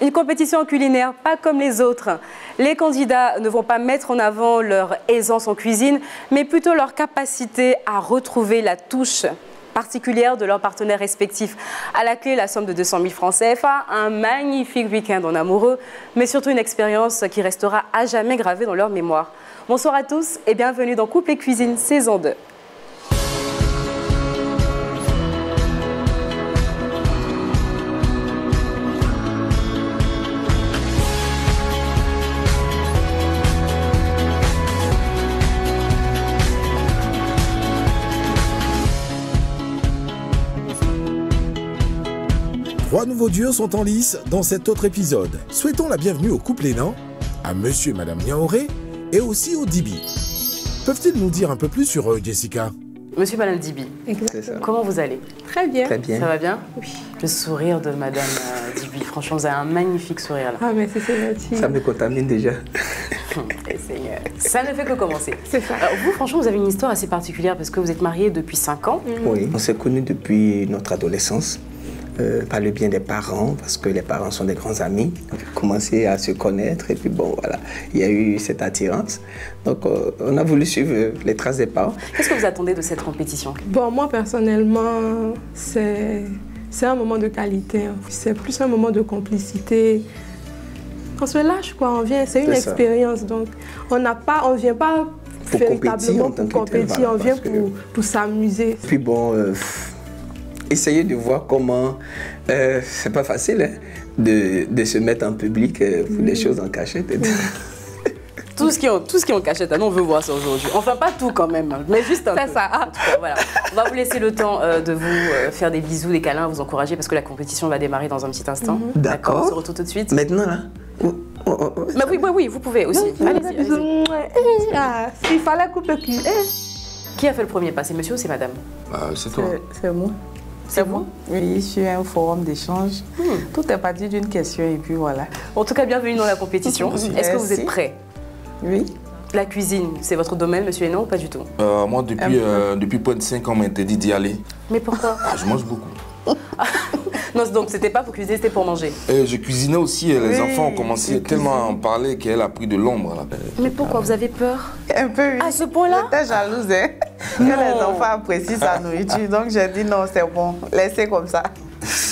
Une compétition culinaire pas comme les autres. Les candidats ne vont pas mettre en avant leur aisance en cuisine, mais plutôt leur capacité à retrouver la touche particulière de leurs partenaires respectifs. À la clé, la somme de 200 000 francs CFA, un magnifique week-end en amoureux, mais surtout une expérience qui restera à jamais gravée dans leur mémoire. Bonsoir à tous et bienvenue dans Couple et Cuisine, saison 2. Trois nouveaux duos sont en lice dans cet autre épisode. Souhaitons la bienvenue au couple aidant, à Monsieur et Madame Niaoré et aussi au Dibi. Peuvent-ils nous dire un peu plus sur Jessica? Monsieur et Madame Dibi, comment vous allez? Très bien. Très bien. Ça va bien? Oui. Le sourire de Madame Dibi, franchement, vous avez un magnifique sourire là. Ah, mais c'est gentil. Ça me contamine déjà. Ça ne fait que commencer. C'est ça. Alors, vous, franchement, vous avez une histoire assez particulière parce que vous êtes mariés depuis 5 ans. Oui, on s'est connus depuis notre adolescence. Par le bien des parents, parce que les parents sont des grands amis. On a commencé à se connaître et puis bon, voilà, il y a eu cette attirance. Donc, on a voulu suivre les traces des parents. Qu'est-ce que vous attendez de cette compétition? Bon, moi, personnellement, c'est un moment de qualité. C'est plus un moment de complicité. On se lâche, quoi. On vient, c'est une expérience. Donc, on ne vient pas véritablement pour compétir, on vient pour s'amuser. Puis bon, essayez de voir comment, c'est pas facile hein, de se mettre en public pour des choses en cachette. Tout ce qui est en cachette, on veut voir ça aujourd'hui. Enfin, pas tout quand même, mais juste un peu. C'est ça. En tout cas, voilà. On va vous laisser le temps de vous faire des bisous, des câlins, vous encourager parce que la compétition va démarrer dans un petit instant. D'accord. On se retrouve tout de suite. Maintenant là Mais oui, vous pouvez aussi. Allez-y. S'il fallait couper qui. Qui a fait le premier pas? C'est monsieur ou c'est madame? C'est toi. C'est moi. C'est vous? Oui, sur un forum d'échange. Tout est parti d'une question et puis voilà. En tout cas, bienvenue dans la compétition. Est-ce que vous êtes prêts? Oui. La cuisine, c'est votre domaine, monsieur Hénon, ou pas du tout? Moi, depuis près de 5 ans, on m'a interdit d'y aller. Mais pourquoi? Je mange beaucoup. Non, donc c'était pas pour cuisiner, c'était pour manger. Je cuisinais aussi, les enfants ont commencé tellement à en parler qu'elle a pris de l'ombre. Là. Mais pourquoi? Vous avez peur? Un peu, oui. À ce point-là? J'étais jalouse, hein, que les enfants apprécient sa nourriture. Donc j'ai dit non, c'est bon, laissez comme ça.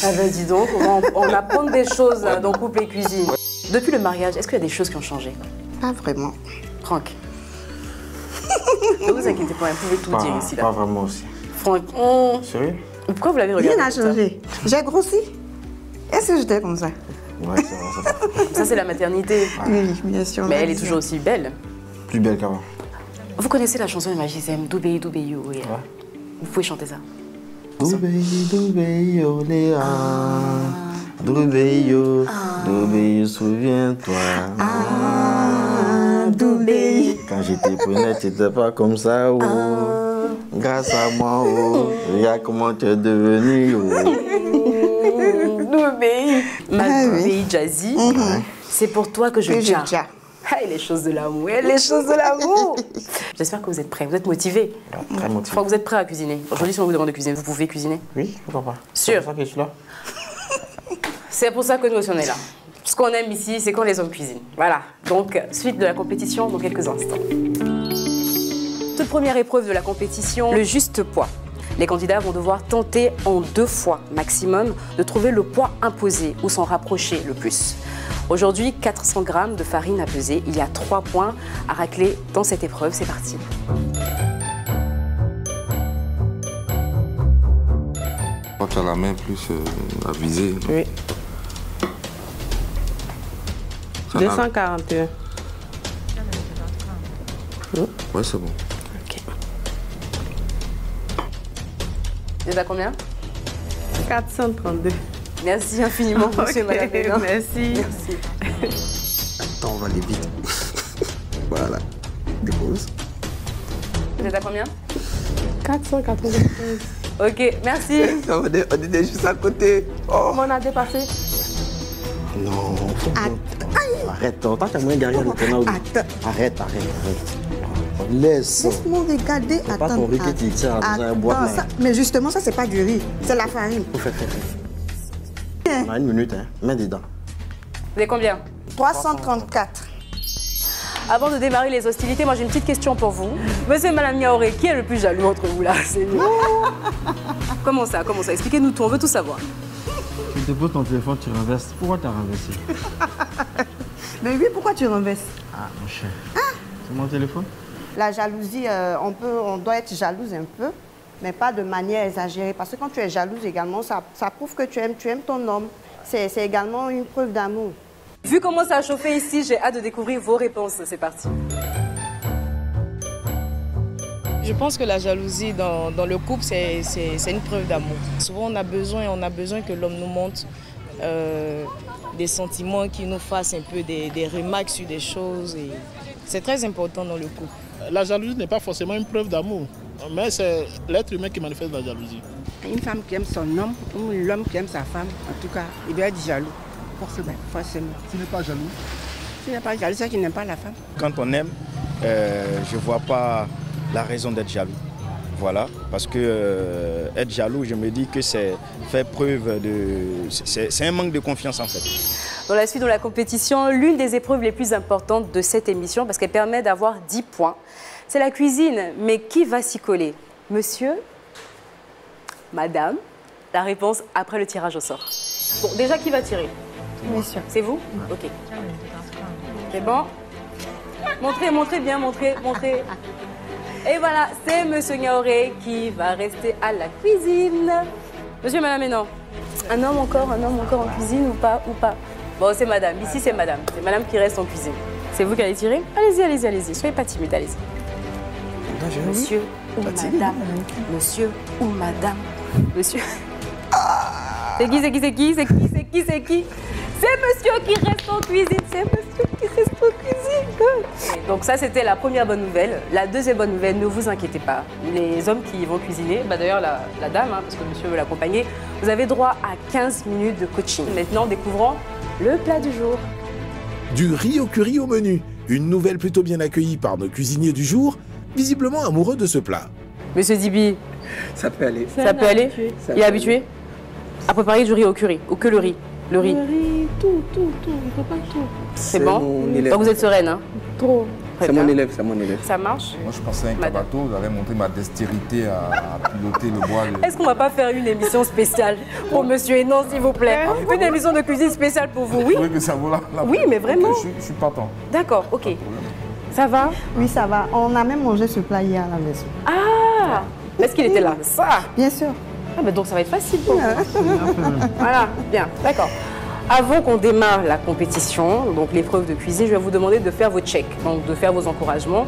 Ah ben dis donc, on apprend des choses dans Couple et Cuisine. Depuis le mariage, est-ce qu'il y a des choses qui ont changé? Pas vraiment. Franck? Ne vous inquiétez pas, vous pouvez tout dire ici. Là. Pas vraiment aussi. Franck, Sérieux? pourquoi vous l'avez regardé? Rien n'a changé. J'ai grossi. Est-ce que j'étais comme ça? Ouais, c'est vrai. Ça, c'est la maternité. Oui, bien sûr. Mais elle est toujours aussi belle. Plus belle qu'avant. Vous connaissez la chanson de Magizem, Doubéi, Doubéi, oui. Vous pouvez chanter ça? Doubéi, Doubéi, Oléa. Doubéi, Doubéi, souviens-toi. Doubéi. Quand j'étais prenette, tu n'étais pas comme ça. Oh. Grâce à moi, oh. Regarde comment tu es devenu. Doubéi. Ma Doubéi Jazzy. C'est pour toi que je tiens. Ah, les choses de l'amour, les choses de l'amour. J'espère que vous êtes prêts, vous êtes motivés. Très motivé. Je crois que vous êtes prêts à cuisiner. Aujourd'hui, si on vous demande de cuisiner, vous pouvez cuisiner? Oui, pourquoi pas. Sûr. C'est pour ça que je suis là. C'est pour ça que nous aussi on est là. Ce qu'on aime ici, c'est quand les hommes cuisinent. Voilà. Donc, suite de la compétition dans quelques instants. Toute première épreuve de la compétition, le juste poids. Les candidats vont devoir tenter en 2 fois maximum de trouver le poids imposé ou s'en rapprocher le plus. Aujourd'hui, 400 g de farine à peser. Il y a 3 points à racler dans cette épreuve. C'est parti. Quand tu as la main plus à viser. Oui. Ça 241. Ouais, c'est bon. Ok. Vous êtes à combien? 432. Merci infiniment, monsieur et madame Hénon. Merci. Attends, on va aller vite. Voilà, dépose. Vous êtes à combien? 495. Ok, merci. On est juste à côté. Oh. On a dépassé. Non, faut pas. Arrête, toi, tu as moyen derrière le canal. Arrête. Laisse. Laisse-moi regarder. C'est pas ton riz que tu tiens dans un boîte. Mais justement, ça, c'est pas du riz. C'est la farine. Fais. On a 1 minute, hein. Mets dedans. Vous avez combien? 334. Avant de démarrer les hostilités, moi j'ai une petite question pour vous. Monsieur et Madame Niaouré, qui est le plus jaloux entre vous là? Comment ça? Expliquez-nous tout, on veut tout savoir. Tu te poses ton téléphone, tu renverses. Pourquoi tu as renversé? Mais oui, pourquoi tu renverses? Ah, mon cher. C'est mon téléphone? La jalousie, on doit être jalouse un peu, mais pas de manière exagérée. Parce que quand tu es jalouse également, ça prouve que tu aimes ton homme. C'est également une preuve d'amour. Vu comment ça a chauffé ici, j'ai hâte de découvrir vos réponses. C'est parti. Je pense que la jalousie dans le couple, c'est une preuve d'amour. Souvent, on a besoin que l'homme nous montre des sentiments, qui nous fassent un peu des remarques sur des choses. C'est très important dans le couple. La jalousie n'est pas forcément une preuve d'amour, mais c'est l'être humain qui manifeste la jalousie. Une femme qui aime son homme, ou l'homme qui aime sa femme, en tout cas, il doit être jaloux. Forcément. Tu n'es pas jaloux? Tu n'es pas jaloux, c'est qu'il n'aime pas la femme. Quand on aime, je ne vois pas la raison d'être jaloux. Voilà, parce que être jaloux, je me dis que c'est faire preuve de... C'est un manque de confiance en fait. Dans la suite de la compétition, l'une des épreuves les plus importantes de cette émission, parce qu'elle permet d'avoir 10 points, c'est la cuisine. Mais qui va s'y coller? Monsieur? Madame? La réponse après le tirage au sort. Bon, déjà, qui va tirer? Monsieur. C'est vous? Ok. C'est bon? Montrez bien, montrez. Et voilà, c'est Monsieur Niaouré qui va rester à la cuisine. Monsieur et Madame Hénan, un homme encore en cuisine ou pas? Bon, c'est Madame. Ici, c'est Madame. C'est Madame qui reste en cuisine. C'est vous qui allez tirer? Allez-y. Soyez pas timide, allez-y. Monsieur ou Madame? Monsieur ou Madame? Monsieur. C'est qui? C'est monsieur qui reste en cuisine. Donc ça, c'était la première bonne nouvelle. La deuxième bonne nouvelle, ne vous inquiétez pas. Les hommes qui vont cuisiner, d'ailleurs la dame, parce que monsieur veut l'accompagner, vous avez droit à 15 minutes de coaching. Maintenant, découvrons le plat du jour. Du riz au curry au menu. Une nouvelle plutôt bien accueillie par nos cuisiniers du jour, visiblement amoureux de ce plat. Monsieur Dibi, ça peut aller. Ça peut aller? Il est habitué à préparer du riz au curry, ou que le riz? Le riz, tout, il prépare tout. C'est bon? Donc vous êtes sereine, hein? Trop. C'est mon élève. Ça marche? Moi, je pensais à un cabato, j'allais montrer ma dextérité à piloter le bois. Est-ce qu'on va pas faire une émission spéciale pour Monsieur Hénan, s'il vous plaît? Une émission de cuisine spéciale pour vous, oui? Oui, mais ça vaut la Oui, mais vraiment? Okay, je suis partant. D'accord, ok. Ça va? Oui, ça va. On a même mangé ce plat hier à la maison. Ah! Est-ce qu'il était là? Ça? Bien sûr. Ah, ben donc ça va être facile pour vous. Voilà, bien, d'accord. Avant qu'on démarre la compétition, donc l'épreuve de cuisine, je vais vous demander de faire vos checks, donc de faire vos encouragements.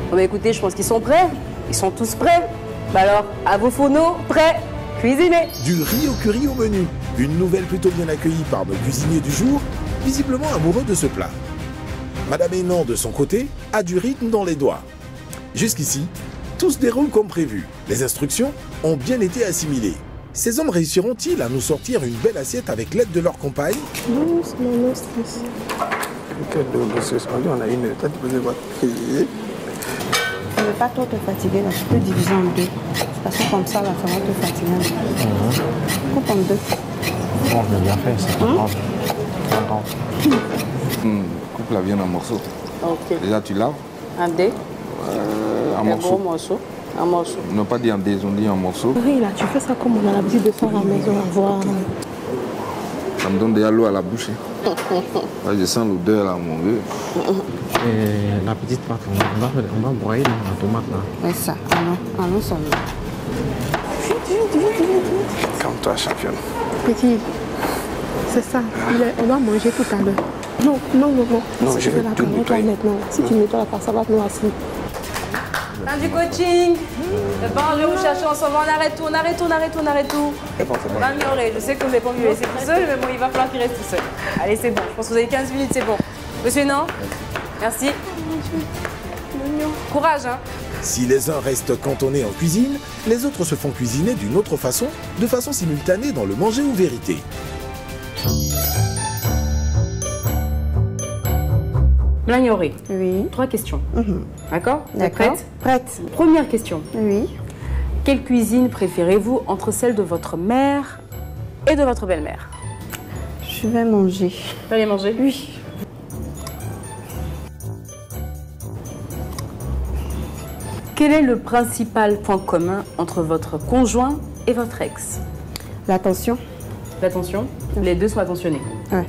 Bon, bah, écoutez, je pense qu'ils sont prêts. Ils sont tous prêts. Bah alors, à vos fourneaux, prêts, cuisinez. Du riz au curry au menu. Une nouvelle plutôt bien accueillie par nos cuisiniers du jour, visiblement amoureux de ce plat. Madame Hénan, de son côté, a du rythme dans les doigts. Jusqu'ici, tout se déroule comme prévu. Les instructions ont bien été assimilées. Ces hommes réussiront-ils à nous sortir une belle assiette avec l'aide de leur compagne? Non stress. On a une tête de votre cuisine. Ne pas trop te fatiguer, là, tu peux diviser en deux. Parce que comme ça, là, ça va te fatiguer. Coupe en deux. Bon, j'ai bien fait, c'est content. Coupe la viande en morceaux. Ok. Déjà, tu laves? Un dé? Un morceau. Gros morceau. Un morceau. Non, pas dit en dés, on dit en morceaux. Oui, là, tu fais ça comme on a l'habitude de faire à la maison, à voir. Ça me donne déjà l'eau à la bouche. Ouais, je sens l'odeur là, mon vieux. Et la petite pâte, on va broyer la tomate là. Oui, ça. Allons seulement. Comme toi, championne. Petit, c'est ça. On doit manger tout à l'heure. Non. Non, si je tu vais fais la tout part, nettoyer. maintenant. Si tu nettoies la part, ça va te nous assis. Fin du coaching. C'est bon, je vais vous chercher ensemble. On arrête tout. C'est bon. Madame Niaouré, je sais que vous n'avez pas envie de le laisser tout seul, mais bon, il va falloir qu'il reste tout seul. Allez, c'est bon. Je pense que vous avez 15 minutes, c'est bon. Monsieur Hénan, merci. Courage, hein. Si les uns restent cantonnés en cuisine, les autres se font cuisiner d'une autre façon, de façon simultanée dans le manger ou vérité. Madame Niaouré, Oui. 3 questions. D'accord? Vous êtes D'accord. prête? Première question. Oui. Quelle cuisine préférez-vous entre celle de votre mère et de votre belle-mère? Je vais manger. Vous allez manger? Oui. Quel est le principal point commun entre votre conjoint et votre ex? L'attention. L'attention? Les deux sont attentionnés? Oui.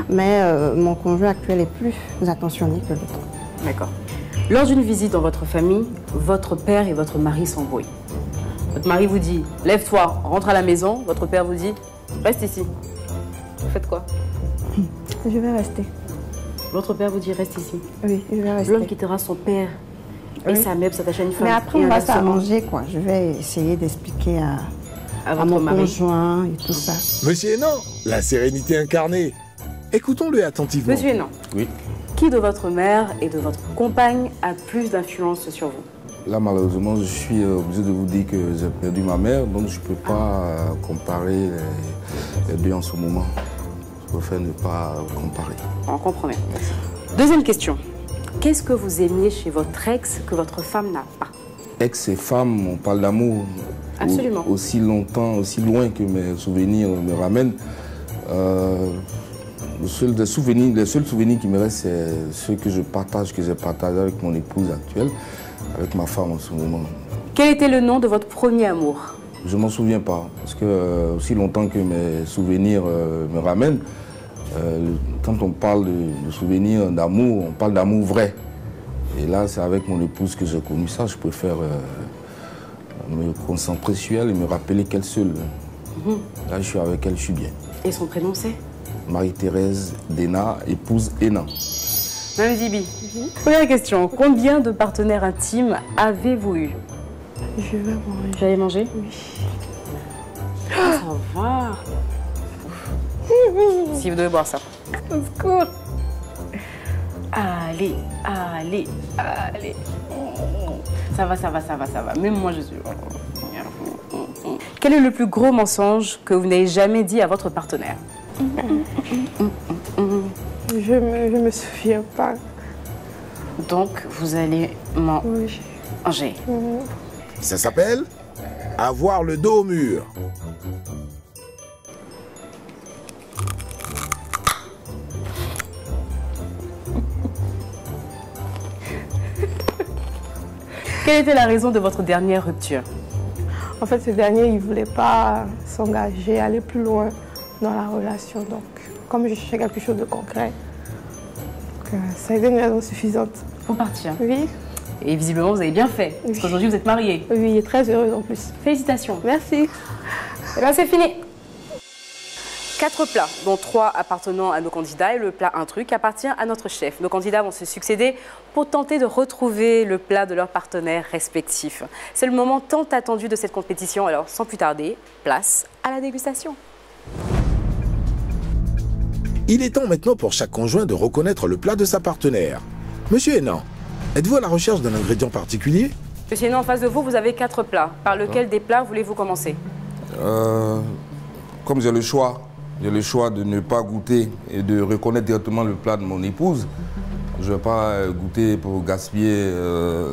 Mais mon conjoint actuel est plus attentionné que l'autre. D'accord. Lors d'une visite dans votre famille, votre père et votre mari s'embrouillent. Votre mari vous dit « Lève-toi, rentre à la maison ». Votre père vous dit « Reste ici ». Vous faites quoi? Je vais rester. Votre père vous dit « Reste ici ». Oui, je vais rester. L'homme quittera son père et sa mère pour s'attacher à une femme. Mais après, on va s'arranger, quoi. Je vais essayer d'expliquer à mon conjoint et tout ça. Monsieur Hénan, la sérénité incarnée. Écoutons-le attentivement. Monsieur Hénan. Oui. Qui de votre mère et de votre compagne a plus d'influence sur vous? Là, malheureusement, je suis obligé de vous dire que j'ai perdu ma mère, donc je ne peux pas comparer les deux en ce moment. Je préfère ne pas comparer. On comprend bien. Deuxième question. Qu'est-ce que vous aimiez chez votre ex que votre femme n'a pas? Ex et femme, on parle d'amour. Absolument. Aussi longtemps, aussi loin que mes souvenirs me ramènent. Les seuls souvenirs qui me restent, c'est ceux que je partage, que j'ai partagé avec mon épouse actuelle, avec ma femme en ce moment. Quel était le nom de votre premier amour? Je ne m'en souviens pas, parce que aussi longtemps que mes souvenirs me ramènent, quand on parle de souvenirs d'amour, on parle d'amour vrai. Et là, c'est avec mon épouse que j'ai connu ça. Je préfère me concentrer sur elle et me rappeler qu'elle seule. Là, je suis avec elle, je suis bien. Et son prénom, c'est? Marie-Thérèse Dena, épouse Hénan. Mme Zibi, première question. Combien de partenaires intimes avez-vous eu? Je vais manger. Vous allez manger? Oui. Ça va. Si vous devez boire ça. Au secours. Allez, allez, allez. Ça va, ça va, ça va, ça va. Même moi, je suis... Quel est le plus gros mensonge que vous n'ayez jamais dit à votre partenaire? Je me souviens pas. Donc, vous allez manger. Ça s'appelle avoir le dos au mur. Quelle était la raison de votre dernière rupture? En fait, ce dernier, il ne voulait pas s'engager, aller plus loin dans la relation. Donc, comme je cherchais quelque chose de concret, ça a été une raison suffisante. Pour partir? Oui. Et visiblement, vous avez bien fait. Parce qu'aujourd'hui, vous êtes mariée. Oui, et très heureuse en plus. Félicitations. Merci. Et bien, c'est fini. 4 plats, dont 3 appartenant à nos candidats et le plat un truc appartient à notre chef. Nos candidats vont se succéder pour tenter de retrouver le plat de leurs partenaires respectifs. C'est le moment tant attendu de cette compétition, alors sans plus tarder, place à la dégustation. Il est temps maintenant pour chaque conjoint de reconnaître le plat de sa partenaire. Monsieur Hénan, êtes-vous à la recherche d'un ingrédient particulier? Monsieur Hénan, en face de vous, vous avez 4 plats. Par lequel des plats voulez-vous commencer? Comme j'ai le choix de ne pas goûter et de reconnaître directement le plat de mon épouse, je ne vais pas goûter pour gaspiller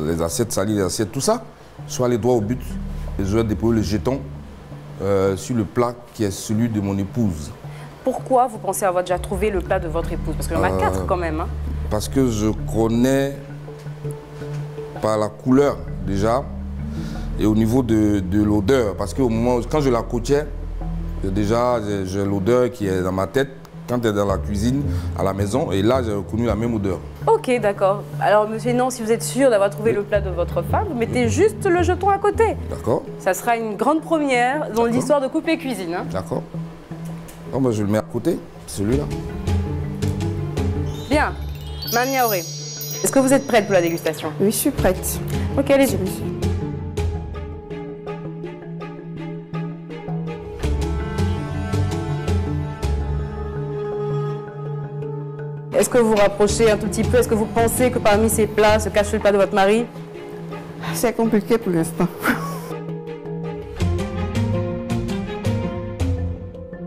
les assiettes, salir les assiettes, tout ça. Soit les doigts au but et je vais déposer le jeton sur le plat qui est celui de mon épouse. Pourquoi vous pensez avoir déjà trouvé le plat de votre épouse? Parce qu'il y en a 4 quand même. Hein. Parce que je connais par la couleur déjà et au niveau de l'odeur. Parce qu'au moment où, quand je la côtiais, déjà j'ai l'odeur qui est dans ma tête quand elle est dans la cuisine, à la maison. Et là, j'ai reconnu la même odeur. Ok, d'accord. Alors, monsieur Hénan, si vous êtes sûr d'avoir trouvé le plat de votre femme, vous mettez juste le jeton à côté. D'accord. Ça sera une grande première dans l'histoire de Coupe et Cuisine. Hein. D'accord. Non, bah, je le mets à côté, celui-là. Bien. Mania Auré, est-ce que vous êtes prête pour la dégustation? Oui, je suis prête. Ok, allez-y. Est-ce que vous vous rapprochez un tout petit peu? Est-ce que vous pensez que parmi ces plats se cache le plat de votre mari? C'est compliqué pour l'instant.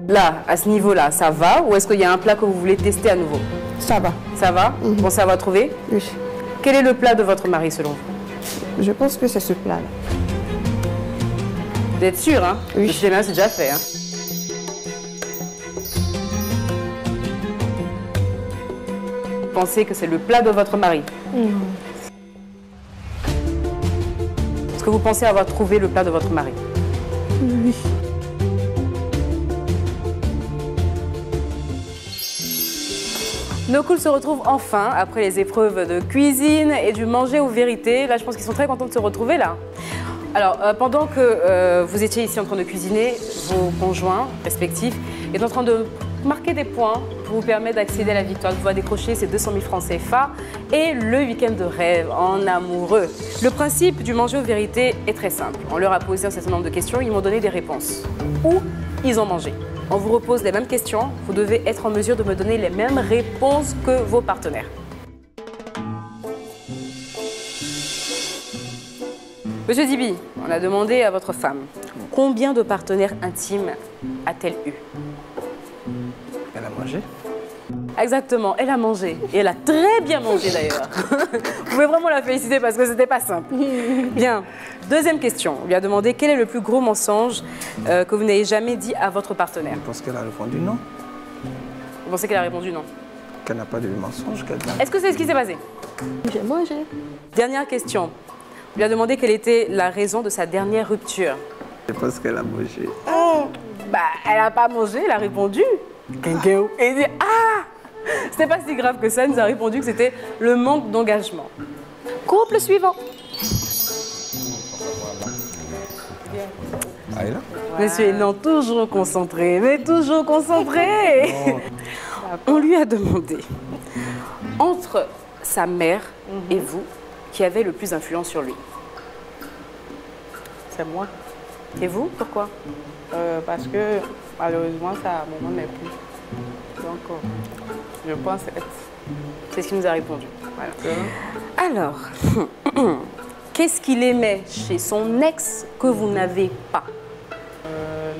Là, à ce niveau-là, ça va? Ou est-ce qu'il y a un plat que vous voulez tester à nouveau? Ça va. Ça va? Vous pensez avoir trouvé? Oui. Quel est le plat de votre mari selon vous? Je pense que c'est ce plat-là. Vous êtes sûr, hein? Oui. Le cinéma, c'est déjà fait, hein? pensez que c'est le plat de votre mari? Non. Est-ce que vous pensez avoir trouvé le plat de votre mari? Oui. Nos couples se retrouvent enfin après les épreuves de cuisine et du manger aux vérités. Là, je pense qu'ils sont très contents de se retrouver là. Alors, pendant que vous étiez ici en train de cuisiner, vos conjoints respectifs étaient en train de marquer des points pour vous permettre d'accéder à la victoire, de pouvoir décrocher ces 200 000 francs CFA et le week-end de rêve en amoureux. Le principe du manger aux vérités est très simple. On leur a posé un certain nombre de questions, ils m'ont donné des réponses. Où ils ont mangé. On vous repose les mêmes questions, vous devez être en mesure de me donner les mêmes réponses que vos partenaires. Monsieur Dibi, on a demandé à votre femme, combien de partenaires intimes a-t-elle eu? Elle a mangé. Exactement, elle a mangé. Et elle a très bien mangé d'ailleurs. Vous pouvez vraiment la féliciter parce que c'était pas simple. Bien, deuxième question. On lui a demandé quel est le plus gros mensonge que vous n'ayez jamais dit à votre partenaire. Je pense qu'elle a répondu non. Vous pensez qu'elle a répondu non? Qu'elle n'a pas de mensonge. Est-ce que c'est ce qui s'est passé? J'ai mangé. Dernière question. On lui a demandé quelle était la raison de sa dernière rupture. Je pense qu'elle a mangé. Oh, bah, elle n'a pas mangé, elle a répondu. Et il dit, ah, c'était pas si grave que ça, elle nous a répondu que c'était le manque d'engagement. Couple suivant. Ah, là? Monsieur Hénan, toujours concentré, mais toujours concentré. On lui a demandé, entre sa mère et vous, qui avait le plus d'influence sur lui? C'est moi. Et vous, pourquoi? Parce que malheureusement, ça, à un moment n'est plus. Donc, je pense être. C'est ce qu'il nous a répondu. Voilà. Alors, qu'est-ce qu'il aimait chez son ex que vous n'avez pas?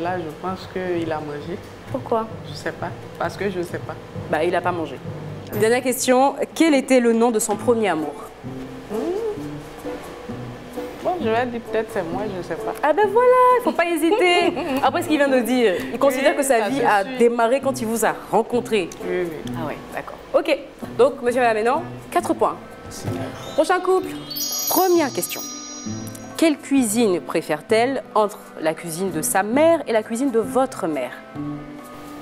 Là, je pense qu'il a mangé. Pourquoi? Je sais pas. Parce que je sais pas. Bah, il n'a pas mangé. Dernière question, quel était le nom de son premier amour? Bon, je vais dire peut-être c'est moi, je ne sais pas. Ah ben voilà, il ne faut pas hésiter. Après ce qu'il vient de dire, il considère que sa vie a démarré quand il vous a rencontré. Oui, oui. Ah ouais, d'accord. Ok, donc monsieur et madame Hénan, 4 points. Prochain couple, première question. Quelle cuisine préfère-t-elle entre la cuisine de sa mère et la cuisine de votre mère?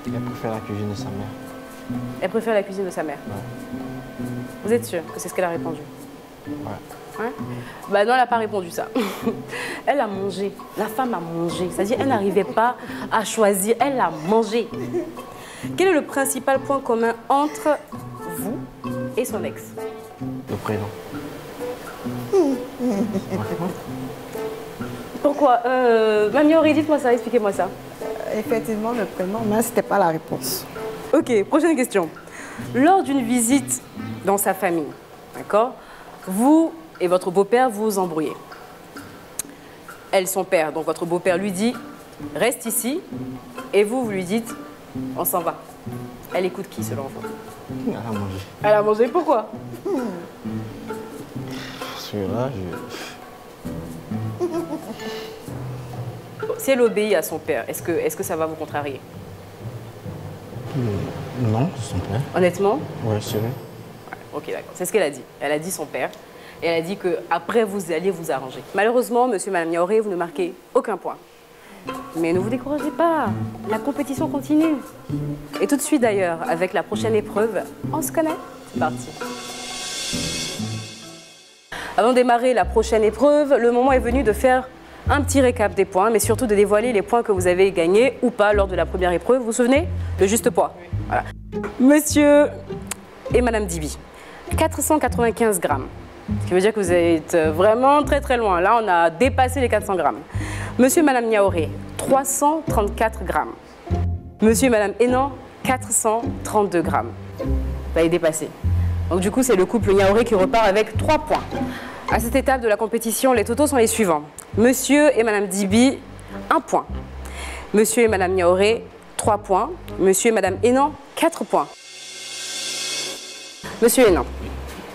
Elle préfère la cuisine de sa mère. Elle préfère la cuisine de sa mère? Ouais. Vous êtes sûr que c'est ce qu'elle a répondu? Ouais. Ouais. Bah non, elle n'a pas répondu ça. Elle a mangé. La femme a mangé. C'est-à-dire qu'elle n'arrivait pas à choisir. Elle a mangé. Quel est le principal point commun entre vous et son ex? Le prénom. Pourquoi Mamie Aurélie, dites-moi ça, expliquez-moi ça. Effectivement, le prénom, mais ce n'était pas la réponse. Ok, prochaine question. Lors d'une visite dans sa famille, d'accord, vous et votre beau-père vous embrouillez. Elle, son père, donc votre beau-père lui dit « Reste ici » et vous, vous lui dites « On s'en va ». Elle écoute qui selon vous? Elle a mangé. Elle a mangé, pourquoi? Parce que là, Si elle obéit à son père, est-ce que ça va vous contrarier? Non, son père. Honnêtement? Oui, c'est vrai. Ok, d'accord. C'est ce qu'elle a dit. Elle a dit son père. Et elle a dit qu'après, vous alliez vous arranger. Malheureusement, monsieur et madame Niaoré, vous ne marquez aucun point. Mais ne vous découragez pas. La compétition continue. Et tout de suite, d'ailleurs, avec la prochaine épreuve, on se connaît. C'est parti. Avant de démarrer la prochaine épreuve, le moment est venu de faire un petit récap des points, mais surtout de dévoiler les points que vous avez gagnés ou pas lors de la première épreuve. Vous vous souvenez? Le juste poids. Voilà. Monsieur et madame Dibi, 495 grammes. Ce qui veut dire que vous êtes vraiment très très loin. Là, on a dépassé les 400 grammes. Monsieur et madame Niaoré, 334 grammes. Monsieur et madame Hénan, 432 grammes. Vous avez dépassé. Donc du coup, c'est le couple Niaoré qui repart avec 3 points. À cette étape de la compétition, les totaux sont les suivants. Monsieur et madame Dibi, 1 point. Monsieur et madame Niaoré, 3 points. Monsieur et madame Hénan, 4 points. Monsieur Hénan,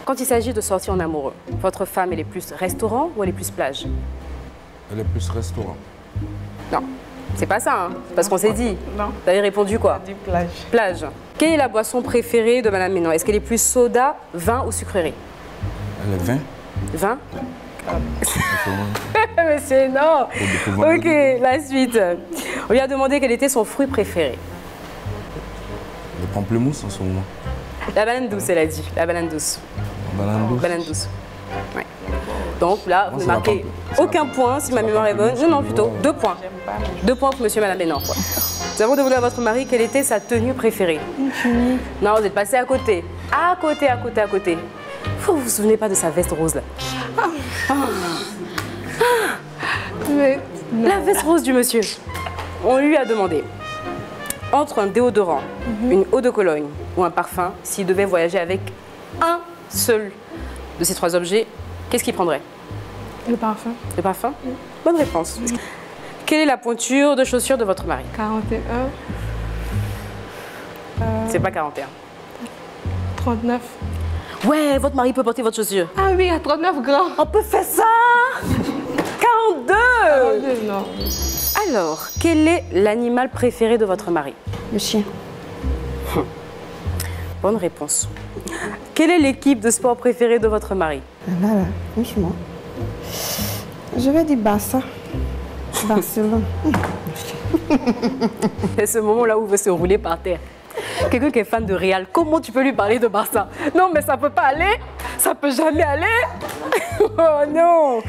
quand il s'agit de sortir en amoureux, votre femme, elle est plus restaurant ou elle est plus plage? Elle est plus restaurant. Non, c'est pas ça, hein, parce qu'on s'est dit. Non. Vous avez répondu quoi? J'ai dit plage. Plage. Quelle est la boisson préférée de Madame Ménon? Est-ce qu'elle est plus soda, vin ou sucrerie? Le vin. Vin? Monsieur, non. Ok, la suite. On lui a demandé quel était son fruit préféré. Le pamplemousse en ce moment. La banane douce, elle a dit. La banane douce. Banane douce. Banane douce. Ouais. Donc là, vous ne marquez aucun point si ma mémoire est bonne. Non, non, plutôt 2 points. 2 points pour monsieur et madame Ménon. Nous avons demandé à votre mari quelle était sa tenue préférée. Non, vous êtes passé à côté. À côté, à côté, à côté. Vous vous souvenez pas de sa veste rose là? La veste rose du monsieur. On lui a demandé, entre un déodorant, une eau de Cologne ou un parfum, s'il devait voyager avec un seul de ces 3 objets, qu'est-ce qu'il prendrait? Le parfum. Le parfum? Bonne réponse. Quelle est la pointure de chaussure de votre mari? 41. C'est pas 41. 39. Ouais, votre mari peut porter votre chaussure. Ah oui, à 39 grands. On peut faire ça. 42. 42, non. Alors, quel est l'animal préféré de votre mari? Le chien. Bonne réponse. Quelle est l'équipe de sport préférée de votre mari? Là, franchement. Je vais dire Barça. Barcelone. C'est ce moment-là où il veut se rouler par terre. Quelqu'un qui est fan de Real, comment tu peux lui parler de Barça? Non, mais ça peut pas aller. Ça peut jamais aller. Oh non.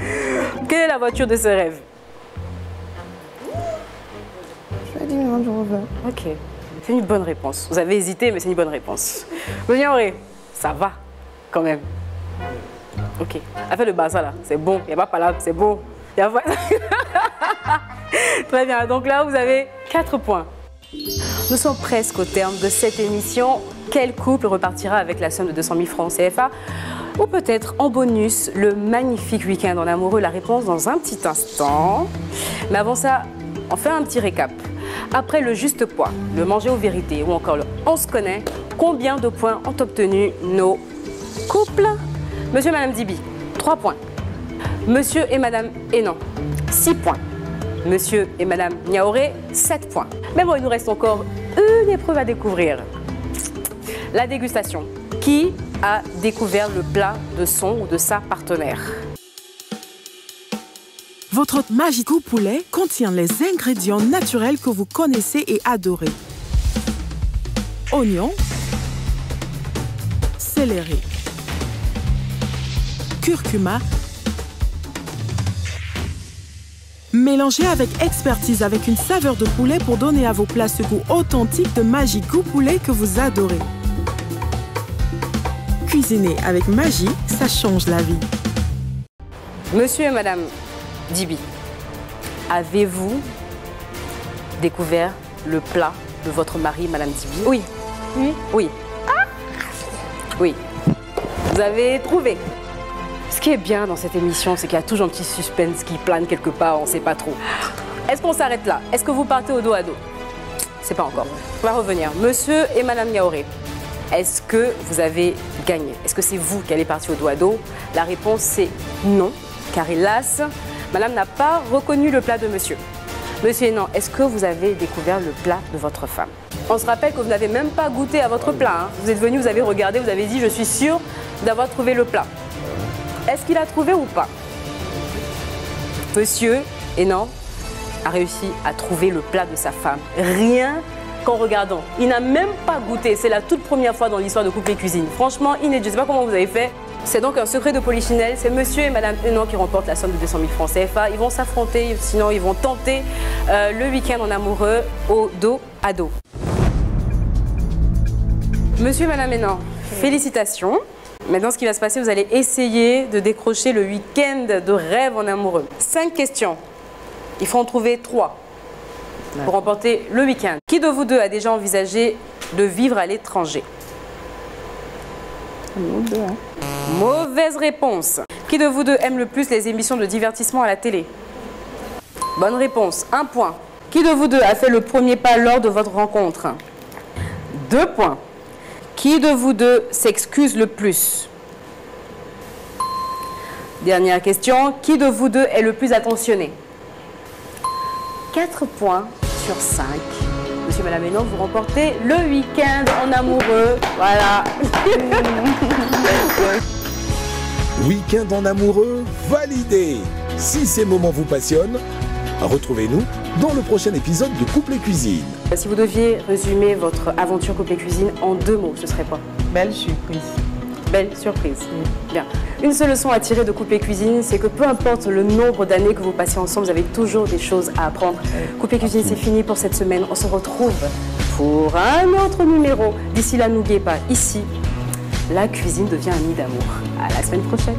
Quelle est la voiture de ses rêves? Je vais dire Range Rover. Ok. C'est une bonne réponse. Vous avez hésité, mais c'est une bonne réponse. Auré, ça va quand même. Ok. Elle fait le Barça là. C'est bon. Il n'y a pas palabre, c'est bon. Très bien. Donc là, vous avez 4 points. Nous sommes presque au terme de cette émission. Quel couple repartira avec la somme de 200 000 francs CFA? Ou peut-être en bonus, le magnifique week-end en amoureux? La réponse dans un petit instant. Mais avant ça, on fait un petit récap. Après le juste poids, le manger aux vérités ou encore le on se connaît, combien de points ont obtenu nos couples? Monsieur et Madame Dibi, 3 points. Monsieur et Madame Hénon, 6 points. Monsieur et Madame Niaoré, 7 points. Mais bon, il nous reste encore une épreuve à découvrir. La dégustation. Qui a découvert le plat de son ou de sa partenaire? Votre Magicou poulet contient les ingrédients naturels que vous connaissez et adorez. Oignons, céleri, curcuma. Mélangez avec expertise avec une saveur de poulet pour donner à vos plats ce goût authentique de Magicou poulet que vous adorez. Cuisiner avec magie, ça change la vie. Monsieur et Madame Dibi, avez-vous découvert le plat de votre mari, Madame Dibi? Oui. Oui. Oui. Ah! Oui. Vous avez trouvé. Ce qui est bien dans cette émission, c'est qu'il y a toujours un petit suspense qui plane quelque part, on ne sait pas trop. Est-ce qu'on s'arrête là? Est-ce que vous partez au dos à dos? C'est pas encore. On va revenir. Monsieur et Madame Niaoré, est-ce que vous avez gagné? Est-ce que c'est vous qui allez partir au dos à dos? La réponse c'est non, car hélas, Madame n'a pas reconnu le plat de monsieur. Monsieur Hénon, est-ce que vous avez découvert le plat de votre femme? On se rappelle que vous n'avez même pas goûté à votre plat. Hein. Vous êtes venu, vous avez regardé, vous avez dit, je suis sûre d'avoir trouvé le plat. Est-ce qu'il a trouvé ou pas? Monsieur Hénon a réussi à trouver le plat de sa femme. Rien qu'en regardant. Il n'a même pas goûté. C'est la toute première fois dans l'histoire de Couple et Cuisine. Franchement, inédit. Je ne sais pas comment vous avez fait. C'est donc un secret de Polichinelle. C'est monsieur et madame Hénon qui remportent la somme de 200 000 francs CFA. Ils vont s'affronter, sinon ils vont tenter le week-end en amoureux au dos à dos. Monsieur et madame Hénon, félicitations. Maintenant, ce qui va se passer, vous allez essayer de décrocher le week-end de rêve en amoureux. 5 questions. Il faut en trouver 3 pour remporter le week-end. Qui de vous deux a déjà envisagé de vivre à l'étranger? Mauvaise réponse. Qui de vous deux aime le plus les émissions de divertissement à la télé? Bonne réponse. 1 point. Qui de vous deux a fait le premier pas lors de votre rencontre? 2 points. Qui de vous deux s'excuse le plus? Dernière question. Qui de vous deux est le plus attentionné? 4 points sur 5. Monsieur, madame Hénon, vous remportez le week-end en amoureux. Voilà. Week-end en amoureux, validé. Si ces moments vous passionnent, retrouvez-nous dans le prochain épisode de Couple et Cuisine. Si vous deviez résumer votre aventure Couple et Cuisine en 2 mots, ce serait quoi? Belle surprise. Belle surprise. Bien. Une seule leçon à tirer de Couple et Cuisine, c'est que peu importe le nombre d'années que vous passez ensemble, vous avez toujours des choses à apprendre. Couple et Cuisine, c'est fini pour cette semaine. On se retrouve pour un autre numéro. D'ici là, n'oubliez pas, ici, la cuisine devient un nid d'amour. À la semaine prochaine.